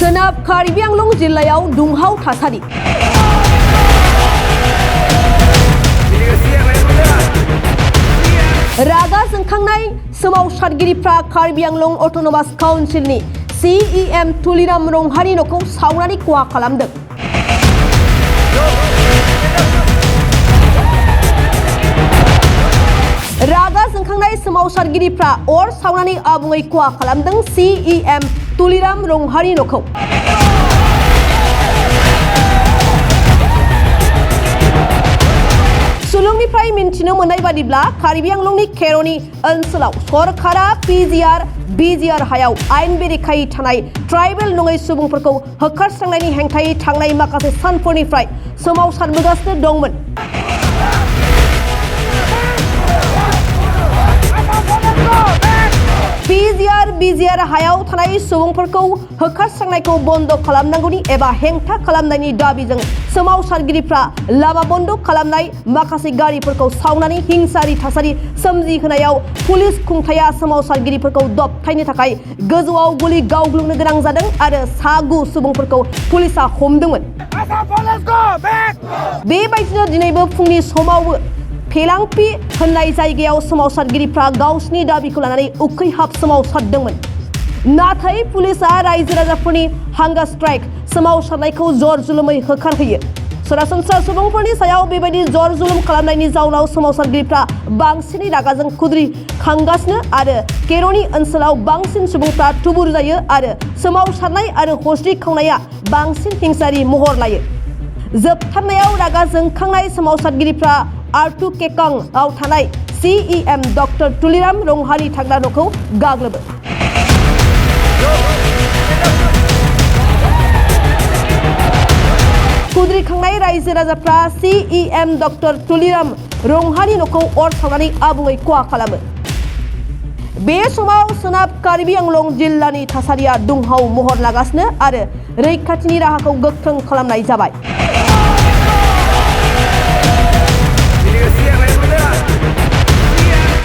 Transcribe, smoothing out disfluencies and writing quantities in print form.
सोनाब कार्बि आंलं जिल्लायाव दुंहाव थासारि। रागा जोंखांनाय सोमावसारगिरिफ्रा कार्बि आंलं अट'नमास काउन्सिलनि CEM तुलिराम रंहानि न'खौ सावनानै खहा खालामदों। रागा जोंखांनाय सोमावसारगिरिफ्रा अर सावनानै आबुङै खहा खालामदों CEM तुलिराम रंहानि न'खौ। सुलुंनिफ्राय मिन्थिनो मोननाय बादिब्ला कार्बि आंलंनि केर'नि ओनसोलाव सरकारा BGR हायाव आयेन बेरेखायै थानाय ट्राइबेल नङै सुबुंफोरखौ होखारस्रांनायनि हेंथायै थांनाय माखासे सानफोरनिफ्राय सोमावसारबोगासिनो दंमोन। BGR हायाव थानाय सुबुंफोरखौ होखारस्रांनायखौ बन्द खालामनांगौनि एबा हेंथा खालामनायनि दाबिजों सोमावसारगिरिफ्रा लामा बन्द खालामनाय माखासे गारिफोरखौ सावनानै हिंसायारि थासारि सोमजिहोनायाव पुलिस खुंथाया सोमावसारगिरिफोरखौ दबथायनो थाखाय गोजौआव गुलि गावग्लुंनो गोनां जादों आरो सा 9 सुबुंफोरखौ पुलिसआ हमदोंमोन। बेबायदिनो दिनैबो फुंनि समावबो फेलांपि होननाय जायगायाव सोमावसारगिरिफ्रा गावसिनि दाबिखौ लानानै उखैहाब सोमावसारदोंमोन। नाथाय पुलिसआ रायजो राजाफोरनि हांगार स्ट्राइक सोमावसारनायखौ जर जुलुमै होखारहोयो। सरासनस्रा सुबुंफोरनि सायाव बेबायदि जर जुलुम खालामनायनि जाउनाव सोमावसारगिरिफ्रा बांसिनै रागाजों खुद्रिखांगासिनो आरो केर'नि ओनसोलाव बांसिन सुबुंफ्रा थुबुर जायो आरो सोमावसारनाय आरो हस्रि खावनाया बांसिन हिंसायारि महर लायो। जोबथारनायाव रागा जोंखांनाय सोमावसारगिरिफ्रा आव थानाय CEM डक्टर तुलिराम रंहानि थाग्रा न'खौ गाग्लोबो। खुद्रिखांनाय रायजो राजाफ्रा CEM डक्टर तुलिराम रंहानि न'खौ अर सावनानै आबुङै खहा खालामो। बे समाव सोनाब कार्बि आंलं जिल्लानि थासारिया दुंहाव महर लागासिनो आरो रैखाथिनि राहाखौ गोख्रों खालामनाय जाबाय।